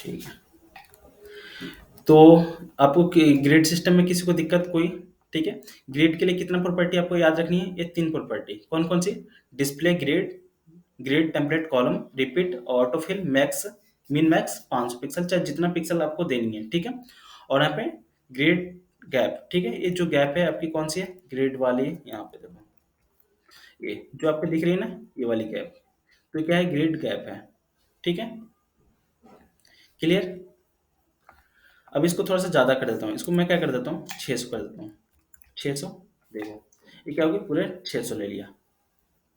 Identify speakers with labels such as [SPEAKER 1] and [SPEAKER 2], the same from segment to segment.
[SPEAKER 1] ठीक है। तो आपको ग्रिड सिस्टम में किसी को दिक्कत कोई? ठीक है। ग्रिड के लिए कितना प्रॉपर्टी आपको याद रखनी है? ये 3 प्रॉपर्टी। कौन-कौन सी? Display grid, grid template column, repeat, autofill, max, min max 500 pixel, चाहे जितना पिक्सल आपको देनी है, ठीक है? और यहाँ पे ग्रिड गैप, ठीक है? ये जो गैप है आपकी कौन सी है? ग्रिड वाली, यहाँ पे देखो, ये जो आपको दिख रही है ना, ये वाली गैप, तो क्या है? ग्रिड गैप है, ठीक है? क्लियर? अब इसको थोड़ा सा ज़्यादा कर देता हूँ, इसको मैं क्या कर देता हूँ? 600 कर देता हूँ। 600, देखो ये क्या होगी? पूरे 600 ले लिया,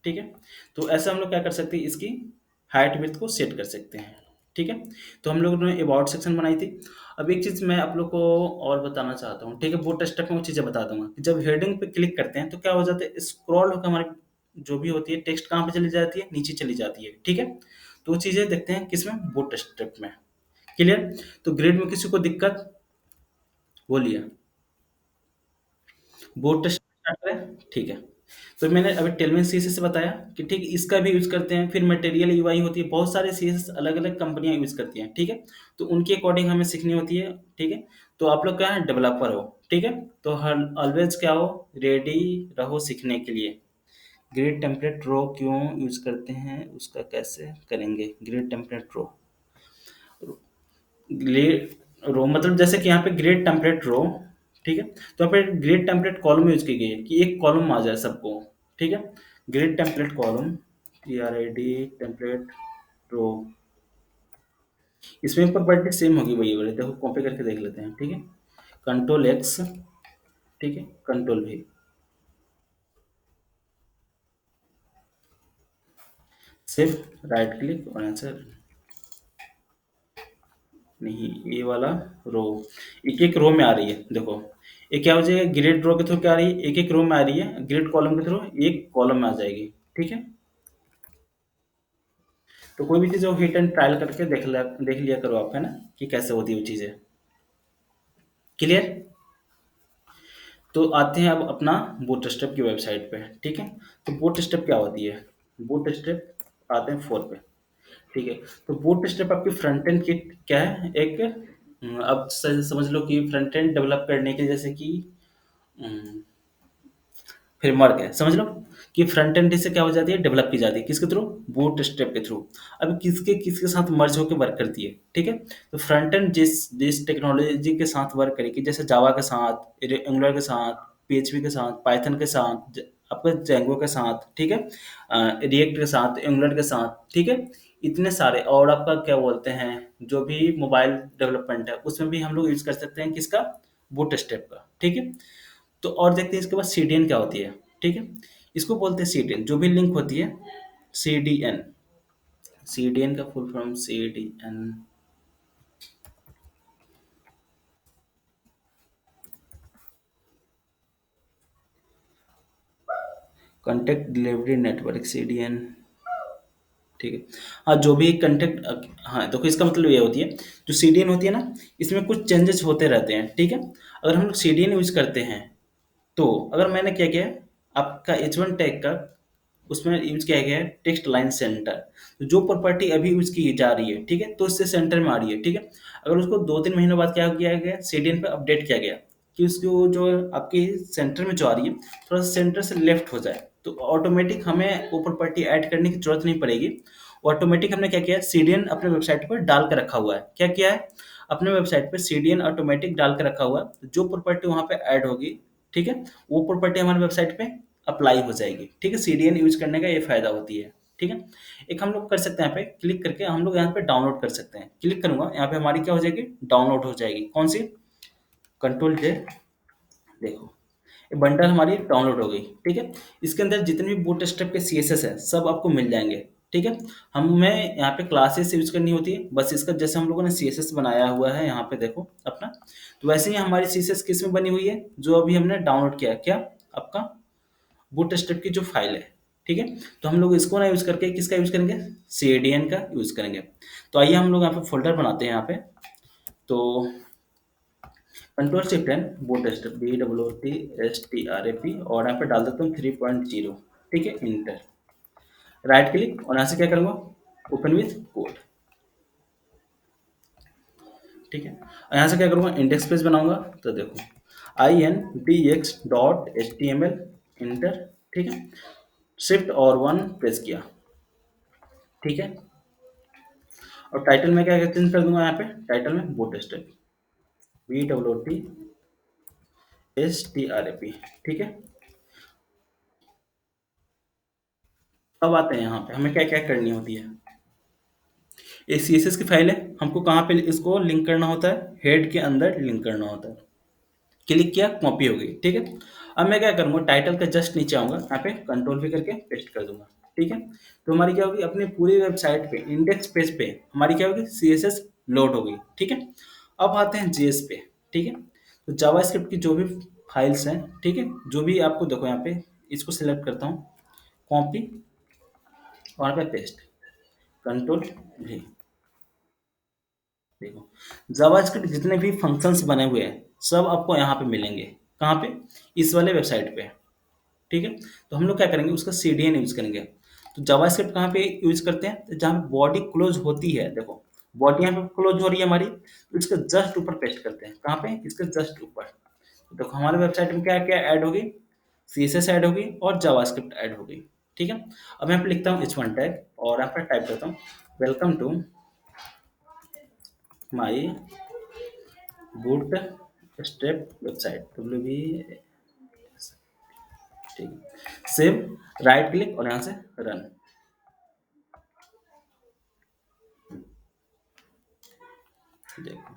[SPEAKER 1] ठीक है? तो ऐसे हम लोग क्या कर सकते हैं? इसकी हाइट विड्थ को सेट कर सकते हैं, ठीक है? तो हम लोगों ने अबाउट सेक्शन बनाई थी। अब एक चीज़ मैं आप लोग को और बताना चाहता हूँ, ठीक है? बूट स्ट्रैप में वो चीज़ें बता दूँगा कि जब हेडिंग पे क्लिक करते हैं तो क्या हो जाता है? स्क्रॉल होकर हमारी जो भी होती है टेक्स्ट कहाँ पे चली जाती है? नीचे चली जाती है, ठीक है? तो वो चीज़ें देखते हैं किसमें? बूट स्ट्रैप में। क्लियर? तो ग्रेड में किसी को दिक्कत? बोलिए। बूट स्टार्ट करें? ठीक है। तो मैंने अभी टेलविन सीएसएस से बताया कि ठीक इसका भी यूज़ करते हैं, फिर मटेरियल यूआई होती है, बहुत सारे सीएसएस अलग-अलग कंपनियाँ यूज़ करती हैं, ठीक है? तो उनके अकॉर्डिंग हमें सीखनी होती है, ठीक है? तो आप लोग क्या है? डेवलपर हो, ठीक है? तो हर ऑलवेज़ क्या हो? रेडी रहो सीखने के लिए। ग्रिड टेम्पलेट रो क्यों यूज़ करते हैं, उसका कैसे करेंगे? ग्रिड टेम्पलेट रो, ग्रेड रो मतलब जैसे कि यहाँ पे ग्रेड टेम्पलेट रो, ठीक है? तो यहाँ पे ग्रेड टेम्पलेट कॉलम यूज की गई है कि एक कॉलम आ जाए सबको, ठीक है? Grid template column, TRAD template row, इसमें प्रॉपर्टी सेम होगी वही वाली, देखो कॉपी करके देख लेते हैं, ठीक है? कंट्रोल एक्स, ठीक है? कंट्रोल V, सिर्फ राइट क्लिक और आंसर नहीं, ये वाला रो एक एक रो में आ रही है, देखो ये क्या हो जाएगा? ग्रेड रो के थ्रू क्या आ रही है? एक एक रो में आ रही है, ग्रेड कॉलम के थ्रू एक कॉलम में आ जाएगी, ठीक है? तो कोई भी चीज़ वो हिट एंड ट्रायल करके देख लिया करो आप, है ना, कि कैसे होती है वो चीज़ें। क्लियर? तो आते हैं अब अपना बूटस्ट्रैप की वेबसाइट पे, ठीक है? तो बूटस्ट्रैप क्या होती है? बूटस्ट्रैप आते हैं 4 पे, ठीक है? तो बूटस्ट्रैप आपकी फ्रंट एंड किट क्या है? एक अब समझ लो कि फ्रंट एंड डेवलप करने के जैसे कि फ्रेमवर्क है, समझ लो कि फ्रंट एंड से क्या हो जाती है? डेवलप की जाती है, किसके थ्रू? बूट स्ट्रैप के थ्रू। अब किसके किसके साथ मर्ज होकर वर्क करती है, ठीक है? तो फ्रंट एंड जिस जिस टेक्नोलॉजी के साथ वर्क करेगी, जैसे जावा के साथ, एंगुलर के साथ, PHP के साथ, पाइथन के साथ, आपका जेंगो के साथ, ठीक है? रिएक्ट के साथ, एंगुलर के साथ, ठीक है? इतने सारे, और आपका क्या बोलते हैं, जो भी मोबाइल डेवलपमेंट है उसमें भी हम लोग यूज कर सकते हैं किसका? बूट स्ट्रैप का, ठीक है? तो और देखते हैं इसके बाद CDN क्या होती है, ठीक है? इसको बोलते हैं CDN, जो भी लिंक होती है, CDN। CDN का full form CDN, contact delivery network, CDN, ठीक है? हाँ, जो भी कंटेंट, हाँ देखो इसका मतलब ये होती है, जो CDN होती है ना, इसमें कुछ चेंजेस होते रहते हैं, ठीक है? अगर हम लोग CDN यूज करते हैं, तो अगर मैंने क्या किया है, आपका H1 टैग का उसमें यूज किया गया है टेक्स्ट लाइन सेंटर, तो जो प्रॉपर्टी अभी यूज की जा रही है, ठीक है, तो इससे सेंटर में आ रही है, ठीक है? अगर उसको 2-3 महीनों बाद क्या किया गया, CDN पे अपडेट किया गया कि उसको जो आपकी सेंटर में जो आ रही है, थोड़ा सा सेंटर से लेफ्ट हो जाए, तो ऑटोमेटिक हमें वो प्रॉपर्टी ऐड करने की जरूरत नहीं पड़ेगी। ऑटोमेटिक हमने क्या किया है, CDN अपने वेबसाइट पर डाल कर रखा हुआ है। क्या किया है? अपने वेबसाइट पर CDN ऑटोमेटिक डाल कर रखा हुआ है, जो प्रॉपर्टी वहां पे ऐड होगी, ठीक है, वो प्रॉपर्टी हमारे वेबसाइट पे अप्लाई हो जाएगी, ठीक है? CDN यूज करने का ये फायदा होती है, ठीक है? एक हम लोग कर सकते हैं, यहाँ पे क्लिक करके हम लोग यहाँ पे डाउनलोड कर सकते हैं। क्लिक करूंगा, यहाँ पे हमारी क्या हो जाएगी? डाउनलोड हो जाएगी। कौन सी? Ctrl J, देखो ये बंडल हमारी डाउनलोड हो गई, ठीक है? इसके अंदर जितने भी बूट स्ट्रैप के CSS है सब आपको मिल जाएंगे, ठीक है? हमें यहाँ पे क्लासेस यूज करनी होती है, बस इसका जैसे हम लोगों ने CSS बनाया हुआ है यहाँ पे देखो अपना, तो वैसे ही हमारी CSS किस में बनी हुई है, जो अभी हमने डाउनलोड किया, क्या आपका बूटस्ट्रैप की जो फाइल है, ठीक है? तो हम लोग इसको ना यूज करके किसका यूज करेंगे? CDN का यूज करेंगे। तो आइए हम लोग यहाँ पे फोल्डर बनाते हैं यहाँ पे, तो Ctrl+Shift+N बूटस्ट्रैप, BOOTSTRAP, और यहाँ पे डाल देता हूँ 3.0, ठीक है? इंटर, राइट क्लिक, और यहाँ से क्या करूँगा? ओपन विथ कोड, ठीक है। और यहाँ से क्या करूँगा, इंडेक्स पेज बनाऊंगा। तो देखो index.html, इंटर, ठीक है। शिफ्ट और वन प्रेस किया, ठीक है। और टाइटल में क्या चेंज कर दूंगा, यहाँ पे टाइटल में बूट स्ट्रैप, BOOTSTRAP, ठीक है। अब आते हैं यहाँ पे हमें क्या क्या करनी होती है। एक CSS की फाइल है, हमको कहाँ पे इसको लिंक करना होता है, हेड के अंदर लिंक करना होता है। क्लिक किया, कॉपी हो गई, ठीक है। अब मैं क्या करूँगा, टाइटल के जस्ट नीचे आऊँगा, यहाँ पे कंट्रोल V करके पेस्ट कर दूंगा, ठीक है। तो हमारी क्या होगी, अपनी पूरी वेबसाइट पे इंडेक्स पेज पे हमारी क्या होगी, CSS लोड हो गई, ठीक है। अब आते हैं JS पे, ठीक है। तो जावास्क्रिप्ट की जो भी फाइल्स हैं, ठीक है, जो भी आपको देखो यहाँ पे, इसको सिलेक्ट करता हूँ, कॉपी, वहाँ पे पेस्ट, कंट्रोल V। देखो जावास्क्रिप्ट जितने भी फंक्शंस बने हुए हैं सब आपको यहाँ पे मिलेंगे, कहाँ पे, इस वाले वेबसाइट पे, ठीक है। तो हम लोग क्या करेंगे, उसका CDN यूज करेंगे। तो जावास्क्रिप्ट कहाँ पे यूज करते हैं, तो जहाँ पे बॉडी क्लोज होती है, देखो बॉडी यहाँ पे क्लोज हो रही है हमारी, तो इसके जस्ट ऊपर पेस्ट करते हैं, कहाँ पे, इसके जस्ट ऊपर। तो देखो हमारे वेबसाइट में क्या क्या ऐड होगी, CSS ऐड होगी और जावास्क्रिप्ट ऐड होगी, ठीक है। अब मैं यहाँ पे लिखता हूँ H1 टैग और यहाँ पे टाइप करता हूँ, welcome to my bootstrap website, WB, ठीक है। सेव, राइट क्लिक और यहाँ से रन, देखो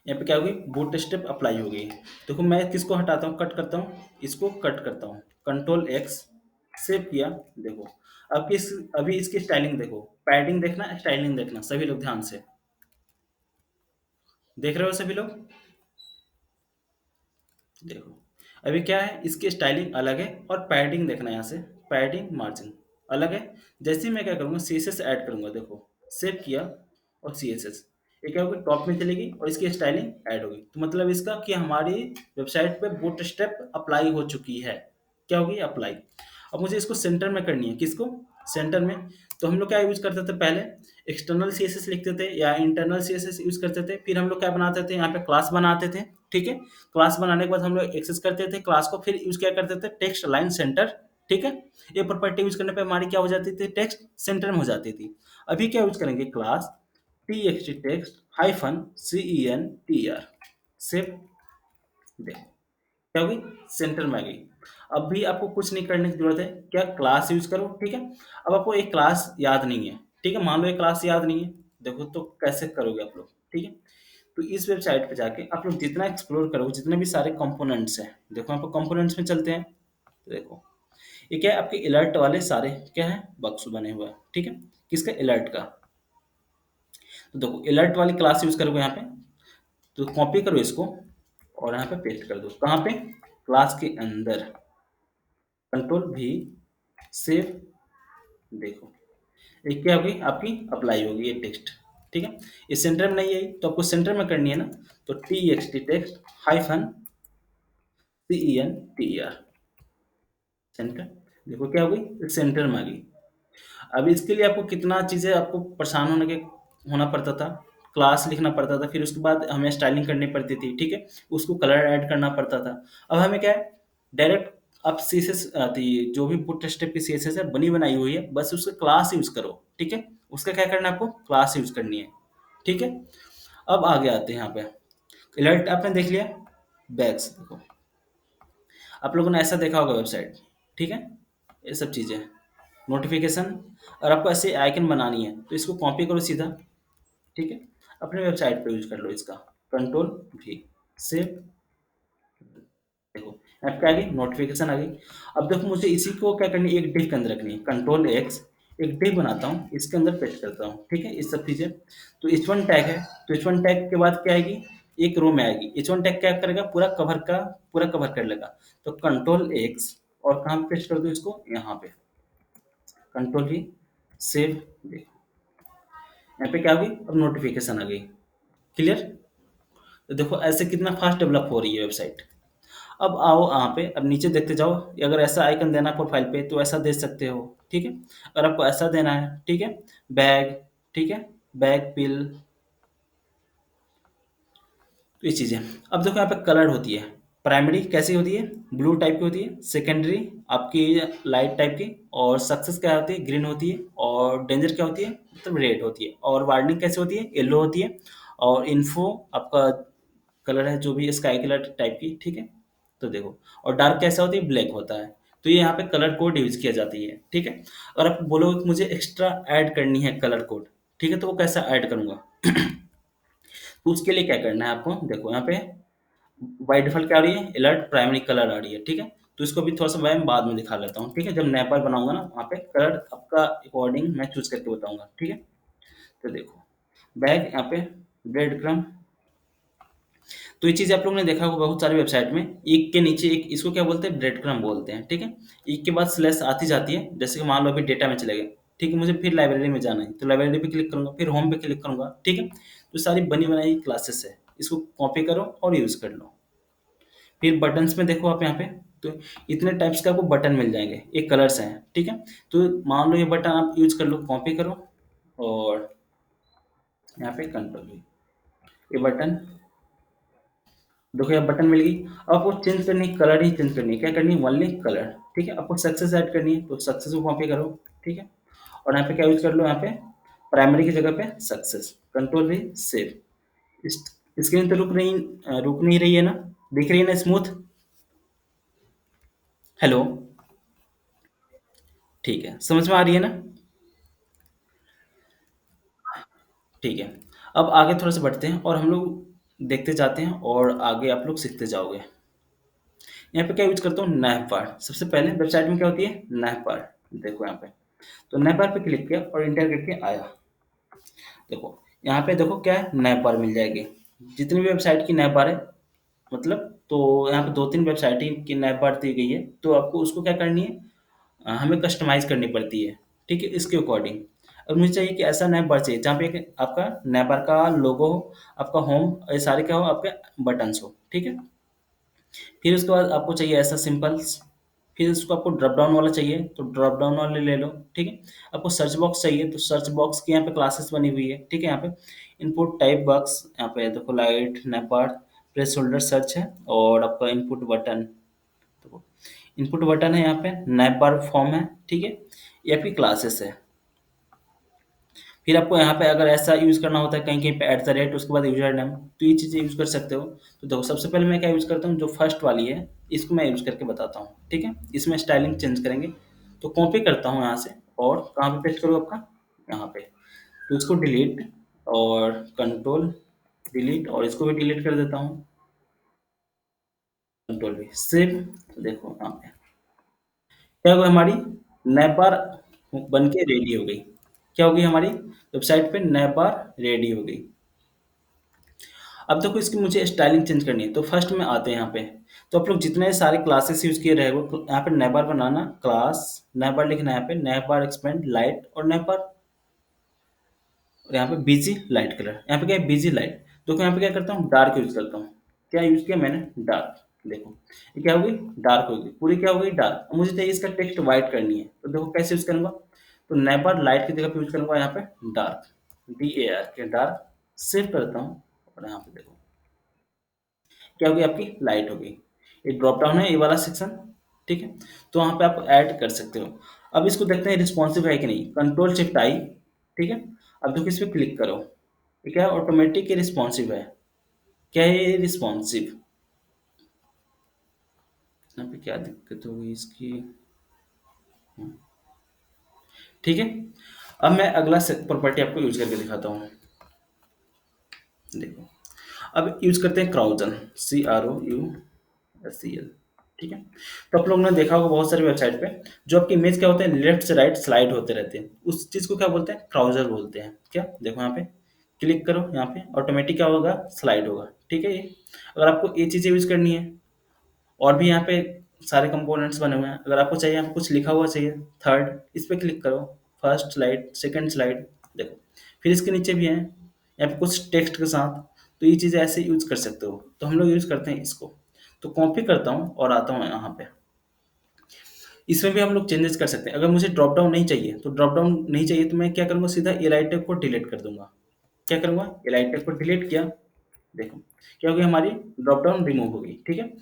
[SPEAKER 1] यहाँ पे क्या होगी, बूट स्टेप अप्लाई हो गई। देखो मैं किसको हटाता हूँ, कट करता हूँ, इसको कट करता हूँ, कंट्रोल X, सेव किया। देखो अब किस, अभी इसकी स्टाइलिंग देखो, पैडिंग देखना, स्टाइलिंग देखना, सभी लोग ध्यान से देख रहे हो सभी लोग। देखो अभी क्या है, इसकी स्टाइलिंग अलग है और पैडिंग देखना, यहाँ से पैडिंग मार्जिन अलग है। जैसे ही मैं क्या करूँगा, CSS ऐड करूँगा, देखो सेव किया और CSS, ये क्या होगी, टॉप में चलेगी और इसकी स्टाइलिंग ऐड होगी। तो मतलब इसका कि हमारी वेबसाइट पे बूट स्टेप अप्लाई हो चुकी है, क्या होगी, अप्लाई। अब मुझे इसको सेंटर में करनी है, किसको, सेंटर में। तो हम लोग क्या यूज करते थे पहले, एक्सटर्नल CSS लिखते थे या इंटरनल CSS यूज करते थे, फिर हम लोग क्या बनाते थे, यहाँ पे क्लास बनाते थे, ठीक है। क्लास बनाने के बाद हम लोग एक्सेस करते थे क्लास को, फिर यूज क्या करते थे, टेक्स्ट लाइन सेंटर, ठीक है। ये प्रॉपर्टी यूज करने पे हमारी क्या हो जाती थी, टेक्स्ट सेंटर में हो जाती थी। अभी क्या यूज करेंगे, class TXT text hyphen CENTR, save, देखो क्या होगी, सेंटर में आ गई। अब भी आपको कुछ नहीं करने की जरूरत है, क्या क्लास यूज करो, ठीक है। अब आपको एक क्लास याद नहीं है, ठीक है, मान लो एक क्लास याद नहीं है, देखो तो कैसे करोगे आप लोग, ठीक है। तो इस वेबसाइट पे जाके आप लोग जितना एक्सप्लोर करोगे, जितने भी सारे कंपोनेंट्स हैं, देखो यहाँ पे कंपोनेंट्स में चलते हैं। तो देखो ये क्या है, आपके अलर्ट वाले सारे क्या है, बक्स बने हुए हैं, ठीक है, किसका, अलर्ट का। तो देखो अलर्ट वाली क्लास यूज करोगे यहाँ पे, तो कॉपी करो इसको और यहाँ पे पेस्ट कर दो, कहाँ पे, क्लास के अंदर, कंट्रोल V, सेव, देखो ये क्या होगी, आपकी अप्लाई होगी ये टेक्स्ट, ठीक है। ये सेंटर में नहीं आई तो आपको सेंटर में करनी है ना, तो TXT text hyphen CENTR, centre, देखो क्या होगी, सेंटर में आ गई। अब इसके लिए आपको कितना चीज़ें आपको परेशान होना पड़ता था, क्लास लिखना पड़ता था, फिर उसके बाद हमें स्टाइलिंग करनी पड़ती थी, ठीक है, उसको कलर ऐड करना पड़ता था। अब हमें क्या है, डायरेक्ट आप CSS आती है, जो भी बूटस्ट्रैप की CSS है बनी बनाई हुई है, बस उसका क्लास यूज करो, ठीक है। उसका क्या करना है, आपको क्लास यूज करनी है, ठीक है। अब आगे आते हैं यहाँ पे, अलर्ट आपने देख लिया, बैग्स देखो, आप लोगों ने ऐसा देखा होगा वेबसाइट, ठीक है, ये सब चीज़ें, नोटिफिकेशन। और आपको ऐसे आइकन बनानी है तो इसको कॉपी करो सीधा, ठीक है, अपने वेबसाइट पे यूज कर लो इसका, कंट्रोल V, सेव, देखो ऐप क्या आ गई, नोटिफिकेशन आ गई। अब देखो मुझे इसी को क्या करनी है, एक डिव के अंदर रखनी है, कंट्रोल X, एक डिव बनाता हूँ, इसके अंदर पेस्ट करता हूँ, ठीक है, ये सब चीज़ें। तो H1 टैग है, तो H1 टैग के बाद क्या आएगी, एक रो में आएगी, H1 टैग क्या करेगा, पूरा कवर कर लेगा। तो कंट्रोल X और कहाँ पे पेस्ट कर दो इसको, यहाँ पे, कंट्रोल V, सेव, देखो यहाँ पे क्या होगी, अब नोटिफिकेशन आ गई, क्लियर। तो देखो ऐसे कितना फास्ट डेवलप हो रही है वेबसाइट। अब आओ यहाँ पे, अब नीचे देखते जाओ, अगर ऐसा आइकन देना है प्रोफाइल पे तो ऐसा दे सकते हो, ठीक है। अगर आपको ऐसा देना है, ठीक है, बैग, ठीक है, बैक पिल, तो ये चीज़ें। अब देखो यहाँ पे कलर होती है, प्राइमरी कैसी होती है, ब्लू टाइप की होती है, सेकेंडरी आपकी लाइट टाइप की, और सक्सेस क्या होती है, ग्रीन होती है, और डेंजर क्या होती है, मतलब रेड होती है, और वार्निंग कैसी होती है, येलो होती है, और इन्फो आपका कलर है जो भी स्काई कलर टाइप की, ठीक है। तो देखो, और डार्क कैसा होती है, ब्लैक होता है। तो ये यहाँ पे कलर कोड यूज किया जाती है, ठीक है। और आप बोलोगे कि मुझे एक्स्ट्रा ऐड करनी है कलर कोड, ठीक है, तो वो कैसा ऐड करूंगा, तो उसके लिए क्या करना है आपको, देखो यहाँ पे बाय डिफ़ॉल्ट क्या आ रही है? अलर्ट प्राइमरी कलर आ रही है, ठीक है? तो इसको भी थोड़ा-सा मैं बाद में दिखा लेता हूँ, ठीक है? जब नैपर बनाऊँगा ना, वहाँ पे कलर आपका अकॉर्डिंग मैं चूज़ करके बताऊँगा, ठीक है? तो देखो, बैग यहाँ पे ब्रेड क्रम्ब, तो ये चीज़ आप लोगों ने देखा होगा बहुत सारी वेबसाइट में, एक के नीचे एक, इसको क्या बोलते हैं? ब्रेड क्रम्ब बोलते हैं, ठीक है? एक के बाद स्लैश आती जाती है, जैसे कि मान लो अभी डेटा में चले गए, ठीक है? मुझे फिर लाइब्रेरी में जाना है, तो लाइब्रेरी पे क्लिक करूँगा, फिर होम पे क्लिक करूँगा, ठीक है? तो सारी बनी-बनाई क्लासेस है, इसको कॉपी करो और यूज़ कर लो। फिर बटन्स में देखो आप यहाँ पे, तो इतने टाइप्स के आपको बटन मिल जाएंगे, ये कलर्स हैं, ठीक है। तो मान लो ये बटन आप यूज कर लो, कॉपी करो, और यहाँ पे कंट्रोल भी, ये बटन, देखो ये बटन मिल गई। अब आपको चेंज करनी है, कलर ही चेंज करनी है, क्या करनी है, ओनली कलर, ठीक है। आपको सक्सेस ऐड करनी है, तो सक्सेस को कॉपी करो, ठीक है। और यहाँ पे क्या यूज कर लो, यहाँ पे प्राइमरी की जगह पे सक्सेस, कंट्रोल भी सेव। स्क्रीन तो रुक नहीं रही है ना, दिख रही है ना स्मूथ, हेलो, ठीक है, समझ में आ रही है ना, ठीक है। अब आगे थोड़ा-सा बढ़ते हैं और हम लोग देखते जाते हैं और आगे आप लोग सीखते जाओगे। यहाँ पे क्या यूज़ करता हूँ, नैपपाड। सबसे पहले वेबसाइट में क्या होती है, नैपपाड। देखो यहाँ पे, तो नैपपाड पे क्लिक किया और इंटर करके आया। देखो, यहाँ पे देखो क्या है, नैपबार मिल जाएगी। जितनी भी वेबसाइट की नैपबार है, मतलब तो यहाँ पे 2-3 वेबसाइट की नैपबार दी गई है, तो आपको उसको क्या करनी है, हमें कस्टमाइज़ करनी पड़ती है, ठीक है, इसके अकॉर्डिंग। अब मुझे चाहिए कि ऐसा नैप बार चाहिए जहाँ पे एक आपका नैप बार का लोगो हो, आपका होम, ये सारे क्या हो, आपके बटन्स हो, ठीक है। फिर उसके बाद आपको चाहिए ऐसा सिंपल्स, फिर उसको आपको ड्रॉप डाउन वाला चाहिए तो ड्रॉप डाउन वाले ले लो, ठीक है। आपको सर्च बॉक्स चाहिए तो सर्च बॉक्स की यहाँ पे क्लासेस बनी हुई है, ठीक है। यहाँ पे इनपुट टाइप बॉक्स, यहाँ पे देखो लाइट नेपार प्लेस होल्डर सर्च है, और आपका इनपुट बटन, देखो इनपुट बटन है, यहाँ पे नैप बार फॉर्म है, ठीक है। ये आपकी क्लासेस है। फिर आपको यहाँ पे अगर ऐसा यूज़ करना होता है कहीं कहीं पे एट द रेट उसके बाद यूजर नेम, तो ये चीज़ें यूज़ कर सकते हो। तो देखो सबसे पहले मैं क्या यूज़ करता हूँ, जो फर्स्ट वाली है इसको मैं यूज़ करके बताता हूँ, ठीक है। इसमें स्टाइलिंग चेंज करेंगे, तो कॉपी करता हूँ यहाँ से, और कहाँ पे पेस्ट करूँ आपका, यहाँ पे, तो इसको डिलीट, और कंट्रोल डिलीट, और इसको भी डिलीट कर देता हूँ, कंट्रोल भी सेव। देखो यहाँ पे क्या होगा, हमारी नैप बार बन के रेडी हो गई। क्या होगी, हमारी वेबसाइट पे नैप बार रेडी हो गई। अब देखो इसकी मुझे स्टाइलिंग चेंज करनी है, तो फर्स्ट में आते हैं यहाँ पे, तो आप लोग जितने सारे क्लासेस यूज किए रहे हो, तो यहाँ पे नैप बार बनाना, क्लास नैप बार लिखना है, यहाँ पे नैप बार एक्सपेंड लाइट, और नैप बार, और यहाँ पे बिजी लाइट कलर, यहाँ पे क्या है, बिजी लाइट। तो यहाँ पे क्या करता हूँ, डार्क यूज करता हूँ। क्या यूज किया मैंने, डार्क। देखो ये क्या होगी, डार्क होगी, पूरी क्या हो गई, डार्क। अब मुझे चाहिए इसका टेक्स्ट व्हाइट करनी है, तो देखो कैसे यूज करूंगा, तो नैप बार लाइट की जगह पे यूज करूंगा, यहाँ पे डार्क, DAR के डार्क, सेव करता हूँ, और यहाँ पे देखो क्या होगी, आपकी लाइट होगी। ये ड्रॉप डाउन है, ये वाला सेक्शन, ठीक है। तो वहाँ पे आप ऐड कर सकते हो। अब इसको देखते हैं रिस्पॉन्सिव है कि नहीं, कंट्रोल शिफ्ट आई, ठीक है। अब देखो इस पे क्लिक करो, ये क्या है, ऑटोमेटिक रिस्पॉन्सिव है। क्या है ये, रिस्पॉन्सिव, यहाँ पे क्या दिक्कत होगी इसकी, ठीक है। अब मैं अगला प्रॉपर्टी आपको यूज करके दिखाता हूँ। देखो, अब यूज करते हैं क्राउजल, CROUSEL, ठीक है। तो आप लोगों ने देखा होगा बहुत सारी वेबसाइट पे, जो आपकी इमेज क्या होते हैं, लेफ्ट से राइट स्लाइड होते रहते हैं, उस चीज को क्या बोलते हैं, क्राउजर बोलते हैं। क्या, देखो यहाँ पे क्लिक करो, यहाँ पे ऑटोमेटिक क्या होगा, स्लाइड होगा, ठीक है। ये अगर आपको ये चीजें यूज करनी है, और भी यहाँ पे सारे कंपोनेंट्स बने हुए हैं, अगर आपको चाहिए यहाँ पे कुछ लिखा हुआ चाहिए, थर्ड, इस पे क्लिक करो, फर्स्ट स्लाइड, सेकंड स्लाइड, देखो। फिर इसके नीचे भी है, यहाँ पे कुछ टेक्स्ट के साथ, तो ये चीज़ें ऐसे यूज कर सकते हो। तो हम लोग यूज करते हैं इसको, तो कॉपी करता हूँ और आता हूँ यहाँ पे, इसमें भी हम लोग चेंजेस कर सकते हैं। अगर मुझे ड्रॉप डाउन नहीं चाहिए तो ड्रॉप डाउन नहीं चाहिए तो मैं क्या करूँगा, सीधा एलाइ टैब को डिलीट कर दूंगा। क्या करूँगा, एलाइ टैब को डिलीट किया, देखो क्या हो गया, हमारी ड्रॉप डाउन रिमूव हो गई। ठीक है,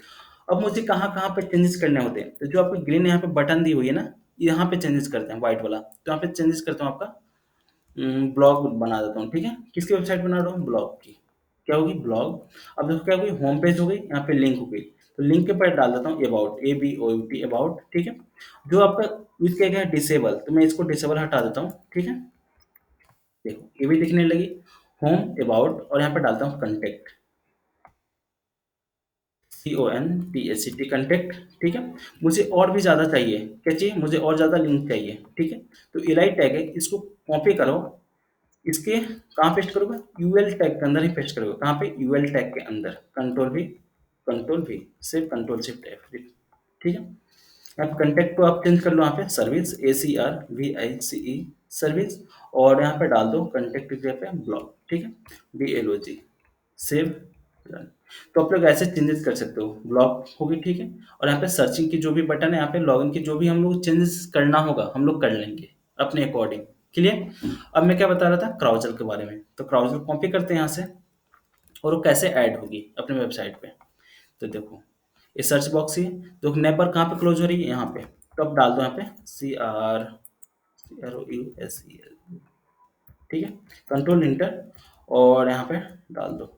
[SPEAKER 1] अब मुझे कहाँ कहाँ पे चेंजेस करने होते हैं, तो जो आपको ग्रीन यहाँ पे बटन दी हुई है ना, यहाँ पे चेंजेस करते हैं, व्हाइट वाला, तो यहाँ पे चेंजेस करता हूँ आपका, ब्लॉग बना देता हूँ। ठीक है, किसकी वेबसाइट बना रहा हूँ, ब्लॉग की। क्या होगी, ब्लॉग। अब देखो क्या होगी, होम पेज हो गई, यहाँ पे लिंक हो गई, तो लिंक के पर डाल देता हूँ अबाउट, ABOUT अबाउट। ठीक है, जो आपका यूज किया गया है डिसेबल, तो मैं इसको डिसेबल हटा देता हूँ। ठीक है, देखो ये भी दिखने लगी, होम अबाउट, और यहाँ पे डालता हूँ कंटेक्ट, CONTACT कंटेक्ट। ठीक है, मुझे और भी ज़्यादा चाहिए, क्या चाहिए, मुझे और ज़्यादा लिंक चाहिए। ठीक है, तो एलाइ टैग है, इसको कॉपी करो, इसके कहाँ पेस्ट करोगे, यूएल टैग के अंदर ही पेस्ट करोगे। कहाँ पे, यूएल टैग के अंदर, कंट्रोल भी सिर्फ कंट्रोल शिफ्ट F। ठीक है, यहाँ पे कंटेक्ट को आप चेंज कर लो, यहाँ पे सर्विस, ACRVICE सर्विस, और यहाँ पे डाल दो कंटेक्ट की जगह पे ब्लॉग। ठीक है, BLOG, सेव, रन। तो आप लोग ऐसे चेंजेस कर सकते हो, ब्लॉक होगी। ठीक है, और यहाँ पे सर्चिंग की जो भी बटन है, यहाँ पे लॉगिन की जो भी हम लोग चेंजेस करना होगा हम लोग कर लेंगे अपने अकॉर्डिंग। क्लियर। अब मैं क्या बता रहा था, क्राउचर के बारे में, तो क्राउचर कॉपी करते हैं यहाँ से, और वो कैसे ऐड होगी अपने वेबसाइट पे। तो देखो ये सर्च बॉक्स ही है, तो नेबर कहाँ पे क्लोज हो रही है, यहाँ पे, तो अब डाल दो यहाँ पे CROUSEL। ठीक है, कंट्रोल इंटर, और यहाँ पे डाल दो।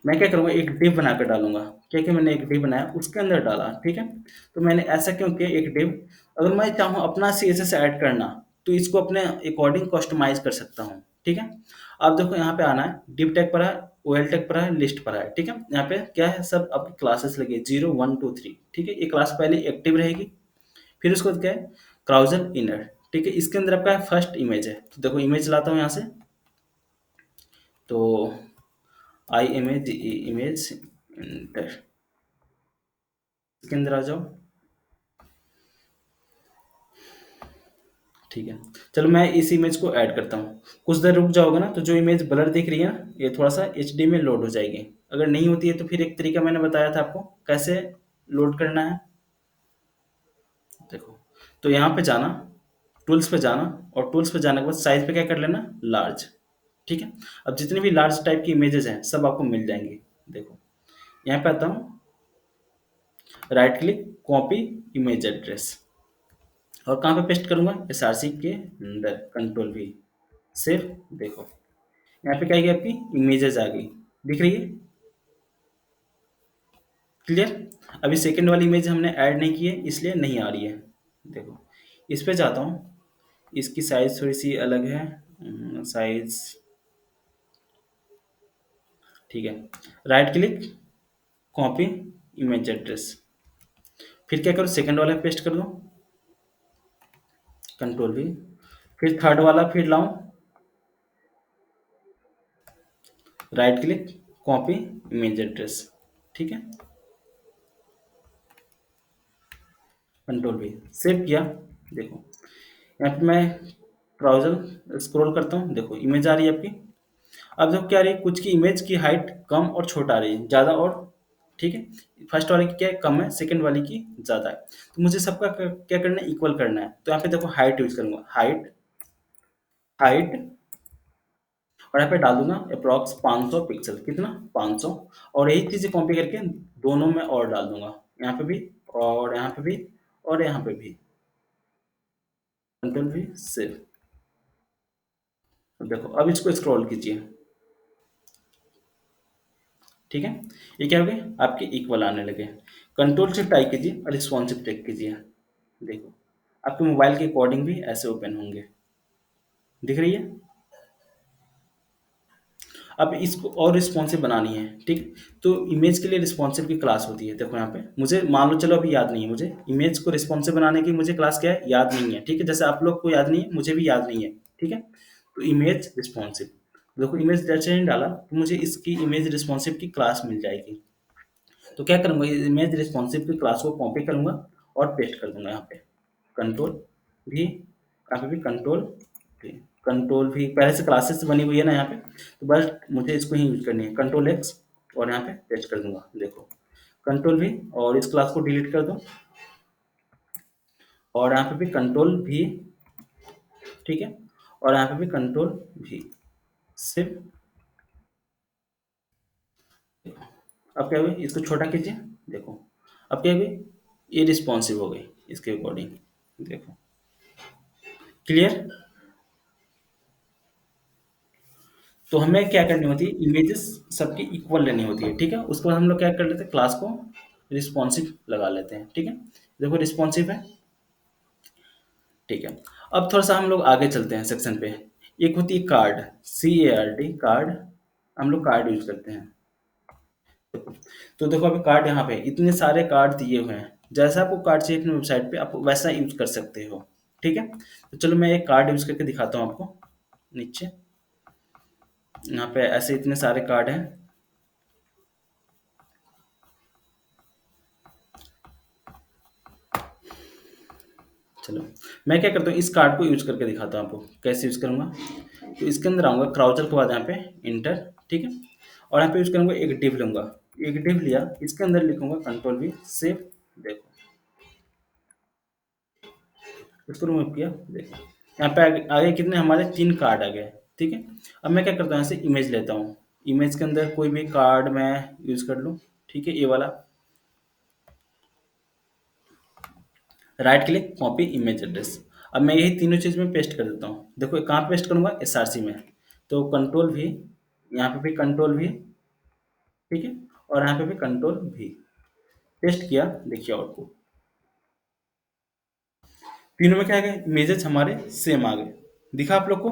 [SPEAKER 1] मैं क्या करूँगा, एक डिव बनाकर डालूंगा। क्या कि मैंने एक डिव बनाया, उसके अंदर डाला। ठीक है, तो मैंने ऐसा क्यों किया, एक डिव, अगर मैं चाहूँ अपना CSS ऐड करना, तो इसको अपने अकॉर्डिंग कस्टमाइज कर सकता हूँ। ठीक है, अब देखो यहाँ पे आना है, डिव टैग पर है, OL टैग पर है, लिस्ट पर है। ठीक है, यहाँ पे क्या है, सब आपकी क्लासेस लगी है, 0 1 2 3। ठीक है, ये क्लास पहले एक्टिव रहेगी, फिर उसके बाद क्या है, क्राउजर इनर। ठीक है, इसके अंदर आपका फर्स्ट इमेज है, तो देखो इमेज लाता हूँ यहाँ से, तो इमेज इंटर, इसके अंदर आ जाओ। ठीक है, चलो मैं इस इमेज को ऐड करता हूँ। कुछ देर रुक जाओगे ना, तो जो इमेज ब्लर दिख रही है ना, ये थोड़ा सा HD में लोड हो जाएगी। अगर नहीं होती है तो फिर एक तरीका मैंने बताया था आपको कैसे लोड करना है। देखो, तो यहाँ पे जाना, टूल्स पे जाना, और टूल्स पे जाने के बाद साइज पे क्या कर लेना, लार्ज। ठीक है, अब जितने भी लार्ज टाइप की इमेजेस हैं सब आपको मिल जाएंगी। देखो यहाँ पे आता हूँ, right click, copy image address, और कहाँ पे पेस्ट करूँगा, SRC के अंदर, कंट्रोल V, सेव। देखो यहाँ पे क्या है, आपकी इमेजेस आ गई, दिख रही है, क्लियर। अभी सेकंड वाली इमेज हमने ऐड नहीं की है, इसलिए नहीं आ रही है। देखो इस पे जाता हूँ, इसकी साइज थोड़ी सी अलग है, साइज। ठीक है, right click, copy image address, फिर क्या करो, सेकंड वाला पेस्ट कर दो, कंट्रोल V, फिर थर्ड वाला फिर लाऊं, right click, copy image address. ठीक है, कंट्रोल V, सेव किया। देखो यहाँ पे मैं ब्राउज़र स्क्रॉल करता हूँ, देखो इमेज आ रही है आपकी। अब देखो क्या आ रही है, कुछ की इमेज की हाइट कम और छोटा आ रही है, ज़्यादा और, ठीक है, फर्स्ट वाले की क्या है, कम है, सेकंड वाली की ज़्यादा है। तो मुझे सबका क्या करना है, इक्वल करना है। तो यहाँ पे देखो हाइट यूज़ करूँगा, हाइट, हाइट, और यहाँ पे डाल दूंगा अप्रॉक्स 500 पिक्सल, कितना, 500। और यही चीज़ें कॉपी करके दोनों में और डाल दूंगा, यहाँ पे भी, और यहाँ पे भी, और यहाँ पे भी, कंट्रोल V, सेव। देखो अब इसको स्क्रॉल कीजिए। ठीक है, ये क्या हो गया, आपके इक्वल आने लगे। कंट्रोल शिफ्ट आई कीजिए और रिस्पॉन्सिव टेक कीजिए। देखो आपके मोबाइल के अकॉर्डिंग भी ऐसे ओपन होंगे, दिख रही है। अब इसको और रिस्पॉन्सिव बनानी है, ठीक। तो इमेज के लिए रिस्पॉन्सिव की क्लास होती है, देखो यहाँ पे, मुझे मान लो चलो अभी याद नहीं है, मुझे इमेज को रिस्पॉन्सिव बनाने की मुझे क्लास क्या है, याद नहीं है। ठीक है, जैसे आप लोग को याद नहीं है, मुझे भी याद नहीं है। ठीक है, तो इमेज रिस्पॉन्सिव, देखो इमेज जैसे नहीं डाला तो मुझे इसकी इमेज रिस्पॉन्सिव की क्लास मिल जाएगी। तो क्या करूँगा, इमेज रिस्पॉन्सिव की क्लास को कॉपी करूँगा और पेस्ट कर दूंगा यहाँ पे, कंट्रोल भी, यहाँ पे भी कंट्रोल भी, कंट्रोल भी, पहले से क्लासेस बनी हुई है ना यहाँ पे, तो बस मुझे इसको ही यूज करनी है, कंट्रोल X, और यहाँ पे पेस्ट कर दूंगा। देखो कंट्रोल भी, और इस क्लास को डिलीट कर दो, और यहाँ पे भी कंट्रोल भी, ठीक है, और यहाँ पे भी कंट्रोल भी। सिर्फ अब क्या हुई, इसको छोटा कीजिए, देखो अब क्या हुई, ये रिस्पॉन्सिव हो गई इसके अकॉर्डिंग, देखो क्लियर। तो हमें क्या करनी होती है, इमेजेस सबकी इक्वल लेनी होती है, ठीक है, उसके बाद हम लोग क्या कर लेते हैं, क्लास को रिस्पॉन्सिव लगा लेते हैं, ठीक है। देखो रिस्पॉन्सिव है, ठीक है। अब थोड़ा सा हम लोग आगे चलते हैं सेक्शन पे। एक होती है कार्ड, CARD, कार्ड, हम लोग कार्ड यूज करते हैं। तो देखो अभी कार्ड यहाँ पे इतने सारे कार्ड दिए हुए हैं, जैसा आपको कार्ड चाहिए अपनी वेबसाइट पे आप वैसा यूज कर सकते हो, ठीक है। तो चलो मैं एक कार्ड यूज करके दिखाता हूँ आपको। नीचे यहाँ पे ऐसे इतने सारे कार्ड हैं। चलो मैं क्या करता हूँ, इस कार्ड को यूज करके दिखाता हूँ आपको कैसे यूज करूंगा। तो इसके अंदर आऊंगा, क्राउचर के बाद यहाँ पे इंटर, ठीक है, और यहाँ पे यूज करूंगा, एक डिव लूंगा। एक डिव लिया, इसके अंदर लिखूंगा कंट्रोल V सेव, देखो इसको रिमूव किया, देखो यहाँ पे आगे कितने हमारे 3 कार्ड आ गए, ठीक है। अब मैं क्या करता हूँ, यहाँ से इमेज लेता हूँ। इमेज के अंदर कोई भी कार्ड मैं यूज कर लूँ, ठीक है, ये वाला। Right click, copy image address. अब मैं यही तीनों चीज़ में पेस्ट कर देता हूँ। देखो कहाँ पेस्ट करूँगा, SRC में। तो कंट्रोल V, यहाँ पे भी कंट्रोल V, ठीक है, और यहाँ पे भी कंट्रोल V। पेस्ट किया, देखिए आउटपुट तीनों में क्या आ गए, इमेजेस हमारे सेम आ गए। दिखा आप लोग को।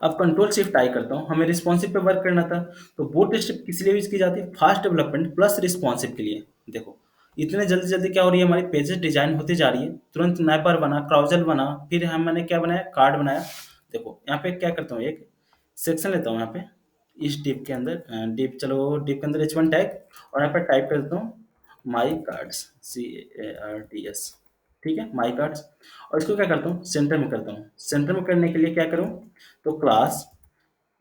[SPEAKER 1] अब कंट्रोल शिफ्ट I करता हूँ, हमें रिस्पॉन्सिव पे वर्क करना था। तो बूट स्ट्रैप किस लिए यूज की जाती है, फास्ट डेवलपमेंट प्लस रिस्पॉन्सिव के लिए। देखो इतने जल्दी जल्दी क्या हो रही है, हमारी पेजेस डिजाइन होती जा रही है, तुरंत नाइपर बना, क्राउजल बना, फिर मैंने क्या बनाया, कार्ड बनाया। देखो यहाँ पे क्या करता हूँ, एक सेक्शन लेता हूँ यहाँ पे, इस डिप के अंदर, डिप, चलो डिप के अंदर H1 टैग, और यहाँ पे टाइप कर देता हूँ माई कार्ड्स, CARDS, ठीक है, माई कार्ड्स। और इसको क्या करता हूँ, सेंटर में करता हूँ। सेंटर में करने के लिए क्या करूँ, तो class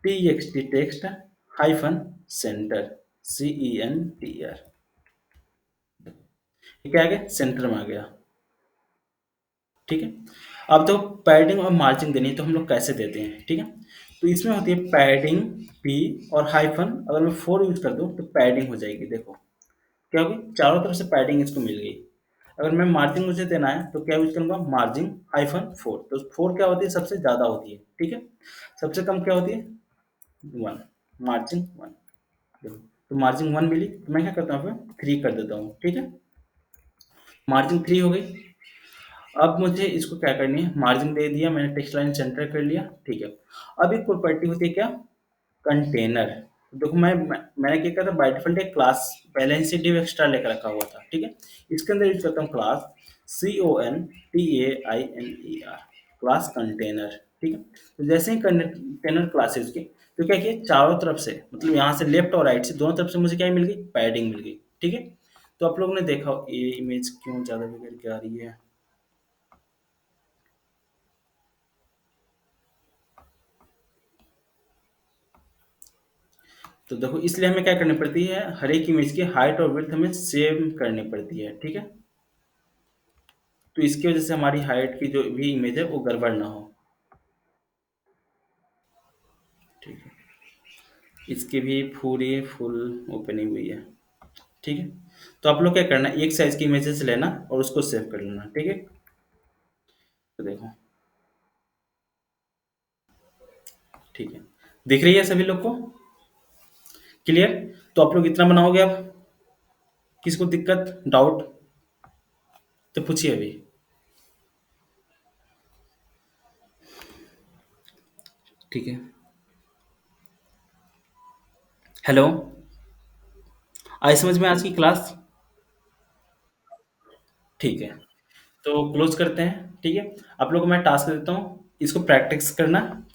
[SPEAKER 1] TXT text hyphen centre, CENTR, ये क्या आ गया, सेंटर में आ गया, ठीक है। अब तो पैडिंग और मार्जिन देनी है, तो हम लोग कैसे देते हैं, ठीक है। तो इसमें होती है पैडिंग P और हाइफन, अगर मैं 4 यूज कर दूं तो पैडिंग हो जाएगी, देखो क्या होगी, चारों तरफ से पैडिंग इसको मिल गई। अगर मैं मार्जिन मुझे देना है तो क्या यूज करूंगा, मार्जिन -4। तो 4 क्या होती है, सबसे ज्यादा होती है, ठीक है। सबसे कम क्या होती है, 1, मार्जिन 1। देखो तो मार्जिन 1 मिली, तो मैं क्या करता हूँ, 3 कर देता हूँ, ठीक है। मार्जिन 3 हो गई। अब मुझे इसको क्या करनी है, मार्जिन दे दिया मैंने, टेक्स्ट लाइन सेंटर कर लिया, ठीक है। अब एक प्रॉपर्टी होती है क्या, कंटेनर। देखो मैंने क्या किया था, बाय डिफॉल्ट एक क्लास पहले ही से डिव एक्स्ट्रा लेकर रखा हुआ था, ठीक है। इसके अंदर यूज करता हूँ क्लास CONTAINER, क्लास कंटेनर, ठीक है। तो जैसे ही कंटेनर क्लासेस की, तो क्या किया, चारों तरफ से, मतलब यहाँ से लेफ्ट और राइट से दोनों तरफ से मुझे क्या मिल गई, पैडिंग मिल गई, ठीक है। तो आप लोगों ने देखा ये इमेज क्यों ज्यादा बिगड़ के आ रही है। तो देखो इसलिए हमें क्या करनी पड़ती है, हर एक इमेज की हाइट और विड्थ हमें सेम करनी पड़ती है, ठीक है। तो इसकी वजह से हमारी हाइट की जो भी इमेज है वो गड़बड़ ना हो, ठीक है। इसकी भी पूरी फुल ओपनिंग हुई है, ठीक है। तो आप लोग क्या करना, एक साइज की इमेजेस लेना और उसको सेव कर लेना, ठीक है। तो देखो, ठीक है, दिख रही है सभी लोग को, क्लियर। तो आप लोग इतना बनाओगे, अब किसको दिक्कत, डाउट, तो पूछिए अभी। ठीक है, हेलो, आई समझ में आज की क्लास। ठीक है, तो क्लोज करते हैं, ठीक है। आप लोगों को मैं टास्क देता हूँ, इसको प्रैक्टिस करना,